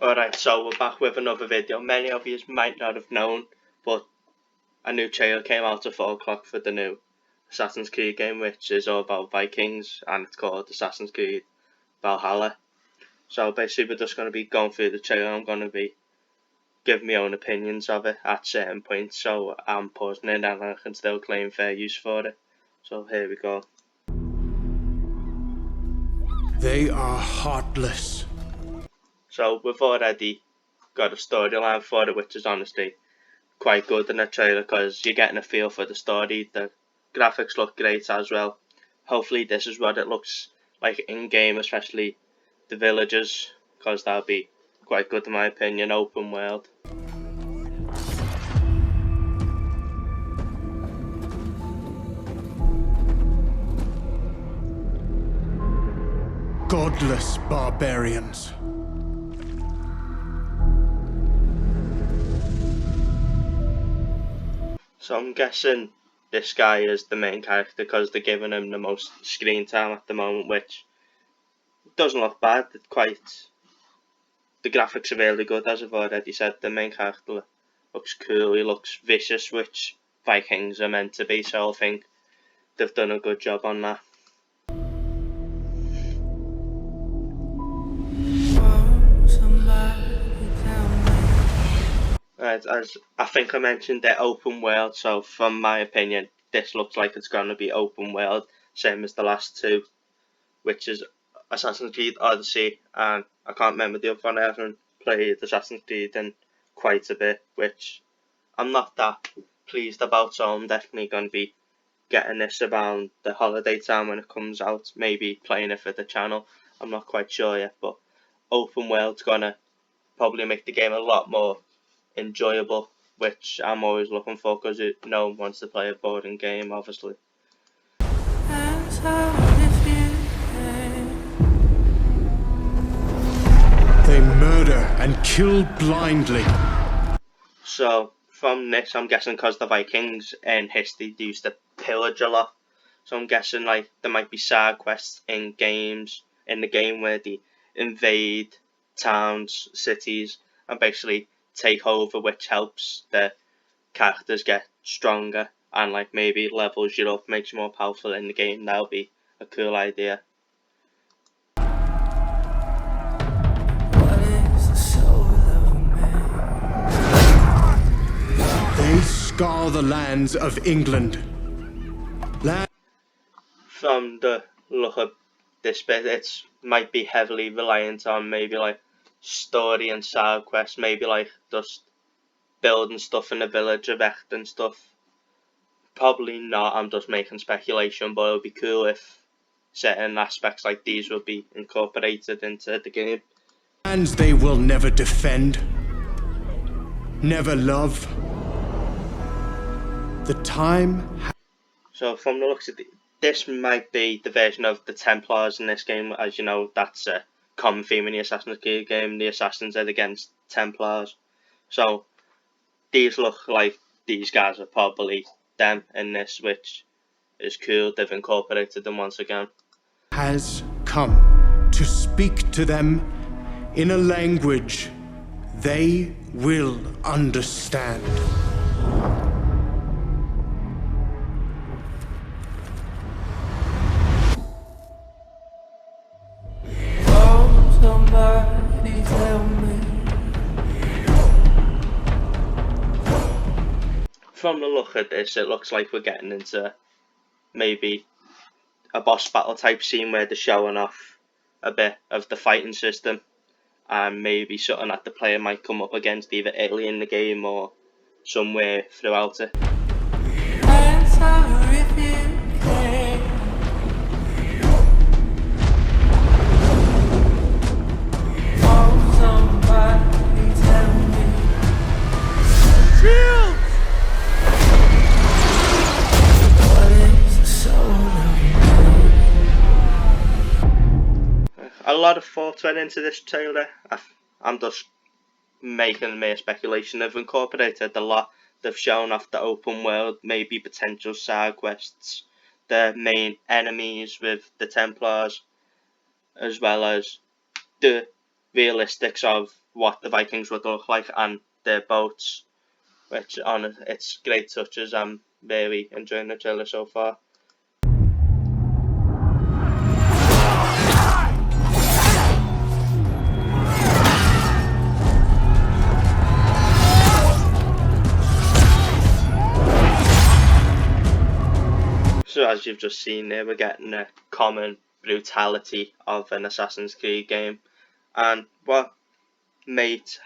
Alright, so we're back with another video. Many of you might not have known, but a new trailer came out at 4 o'clock for the new Assassin's Creed game, which is all about Vikings, and it's called Assassin's Creed Valhalla. So basically we're just going to be going through the trailer. I'm going to be giving my own opinions of it at certain points, so I'm pausing it and I can still claim fair use for it. So here we go. They are heartless. So we've already got a storyline for it, which is honestly quite good in the trailer because you're getting a feel for the story. The graphics look great as well. Hopefully this is what it looks like in game, especially the villages, because that'll be quite good in my opinion. Open world. Godless barbarians. So I'm guessing this guy is the main character because they're giving him the most screen time at the moment, which doesn't look bad. It's the graphics are really good, as I've already said. The main character looks cool, he looks vicious, which Vikings are meant to be, so I think they've done a good job on that. As I think I mentioned, they're open world, so from my opinion this looks like it's going to be open world, same as the last two, which is Assassin's Creed Odyssey, and I can't remember the other one. I haven't played Assassin's Creed in quite a bit, which I'm not that pleased about, so I'm definitely going to be getting this around the holiday time when it comes out, maybe playing it for the channel. I'm not quite sure yet, but open world's going to probably make the game a lot more enjoyable, which I'm always looking for because no one wants to play a boring game, obviously. They murder and kill blindly. So from this, I'm guessing because the Vikings in history they used to pillage a lot, so I'm guessing like there might be side quests in the game where they invade towns, cities, and basically take over, which helps the characters get stronger and like maybe levels you up, makes you more powerful in the game. That'll be a cool idea. They scour the lands of England. From the look of this bit, it might be heavily reliant on maybe like story and side quests, maybe like just building stuff in the village, erecting stuff. Probably not, I'm just making speculation, but it would be cool if certain aspects like these would be incorporated into the game. Lands they will never defend, never love. The time. So from the looks of this might be the version of the Templars in this game. As you know, that's a common theme in the Assassin's Creed game. The assassins are against Templars. So these look like these guys are probably them in this, which is cool. They've incorporated them once again. Has come to speak to them in a language they will understand. Somebody tell me. From the look at this, it looks like we're getting into maybe a boss battle type scene where they're showing off a bit of the fighting system, and maybe something that the player might come up against either early in the game or somewhere throughout it. A lot of thought went into this trailer. I'm just making mere speculation. They've incorporated a lot. They've shown off the open world, maybe potential side quests, the main enemies with the Templars, as well as the realistics of what the Vikings would look like and their boats, which on it's great touches. I'm really enjoying the trailer so far. So as you've just seen there, we're getting a common brutality of an Assassin's Creed game, and what might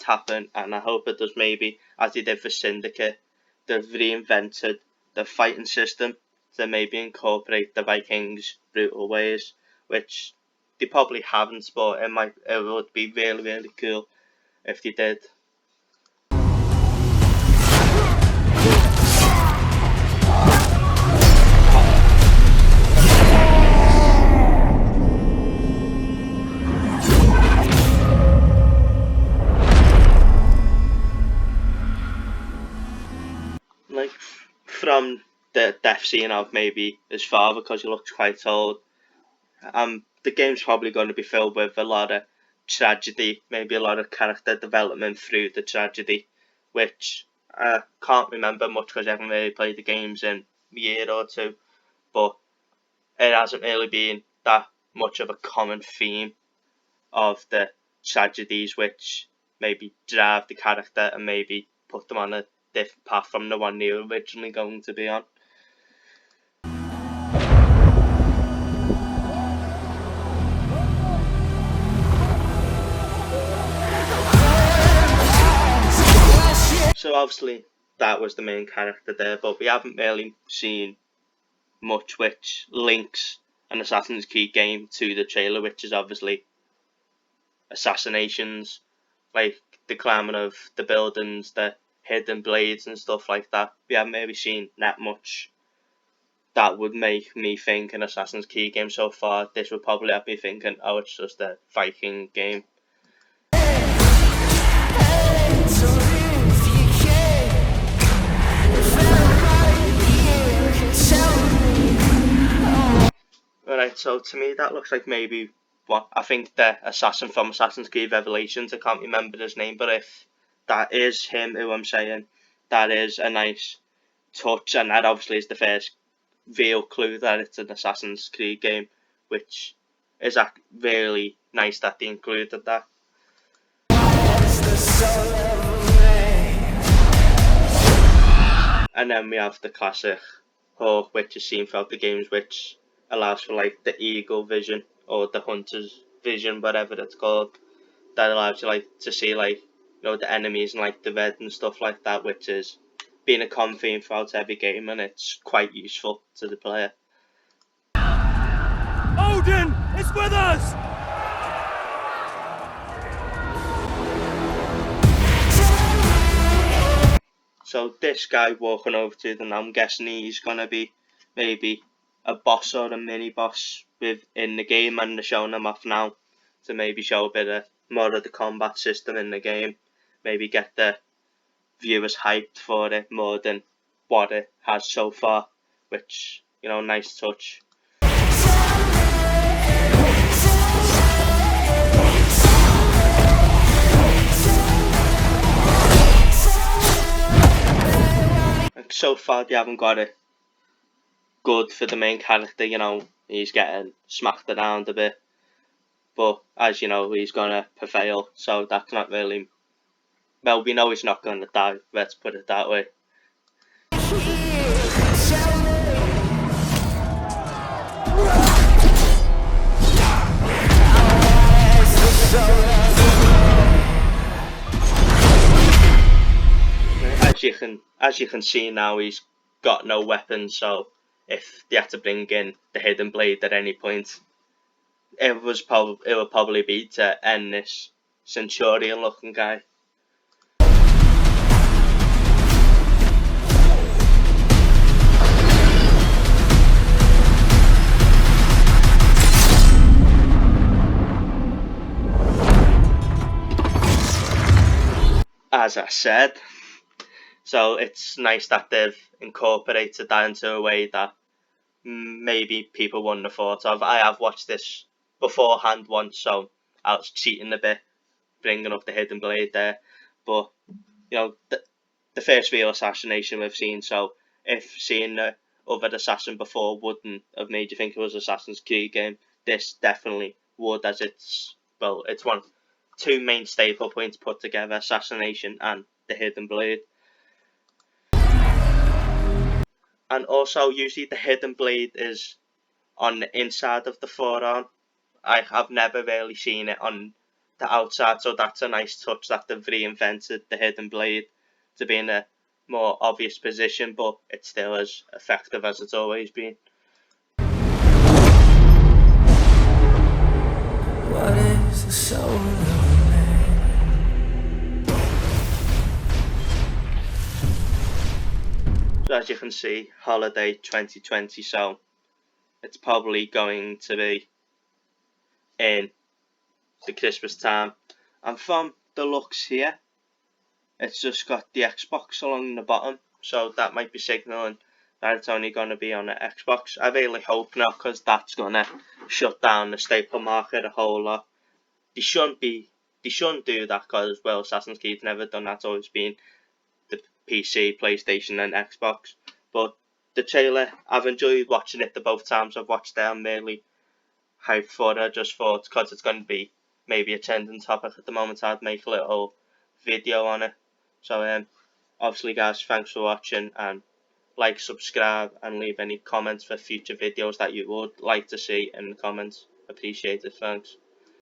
happen, and I hope it does maybe, as they did for Syndicate, they've reinvented the fighting system to maybe incorporate the Vikings' brutal ways, which they probably haven't, but it would be really cool if they did. Like from the death scene of maybe his father, because he looks quite old. The game's probably going to be filled with a lot of tragedy, maybe a lot of character development through the tragedy, which I can't remember much because I haven't really played the games in a year or two, but it hasn't really been that much of a common theme of the tragedies which maybe drive the character and maybe put them on a different path from the one they were originally going to be on. So obviously that was the main character there, but we haven't really seen much which links an Assassin's Creed game to the trailer, which is obviously assassinations, like the climbing of the buildings, the hidden blades and stuff like that. We haven't really seen that much that would make me think an Assassin's Creed game so far. This would probably have me thinking, oh, it's just a Viking game. Alright, so to me that looks like maybe what I think the assassin from Assassin's Creed Revelations, I can't remember his name, but if that is him who I'm saying, that is a nice touch, and that obviously is the first real clue that it's an Assassin's Creed game, which is really nice that they included that. And then we have the classic hawk, which is seen throughout the games, which allows for like the eagle vision or the hunter's vision, whatever it's called. That allows you like to see like the enemies and like the red and stuff like that, which is being a common theme throughout every game, and it's quite useful to the player. Odin is with us! So this guy walking over to them, I'm guessing he's gonna be maybe a boss or a mini boss within the game, and they're showing them off now to maybe show a bit of more of the combat system in the game, maybe get the viewers hyped for it more than what it has so far, which nice touch. So far they haven't got it good for the main character, he's getting smacked around a bit, but as you know, he's gonna prevail, so that's not really, well, we know he's not gonna die, let's put it that way. As you can see now, he's got no weapons, so if they had to bring in the hidden blade at any point, it would probably be to end this centurion looking guy. As I said, so it's nice that they've incorporated that into a way that maybe people wouldn't have thought of. I have watched this beforehand once, so I was cheating a bit bringing up the Hidden Blade there. But you know, the first real assassination we've seen. So if seeing the other assassin before wouldn't have made you think it was Assassin's Creed game, this definitely would, as it's one two main staple points put together: assassination and the Hidden Blade. And also, usually the Hidden Blade is on the inside of the forearm. I have never really seen it on the outside, so that's a nice touch that they've reinvented the Hidden Blade to be in a more obvious position, but it's still as effective as it's always been. What is the soul of man? So as you can see, holiday 2020, so it's probably going to be in the Christmas time. And from the looks here, it's just got the Xbox along the bottom, so that might be signaling that it's only going to be on the Xbox. I really hope not, because that's going to shut down the staple market a whole lot. They shouldn't do that, because, well, Assassin's Creed's never done that. It's always been the PC, PlayStation and Xbox. But the trailer, I've enjoyed watching it the both times I've watched it. I'm really hyped for it. I just thought, because it's going to be maybe a trending topic at the moment, I'd make a little video on it. So obviously guys, thanks for watching, and like, subscribe and leave any comments for future videos that you would like to see in the comments. Appreciate it, thanks.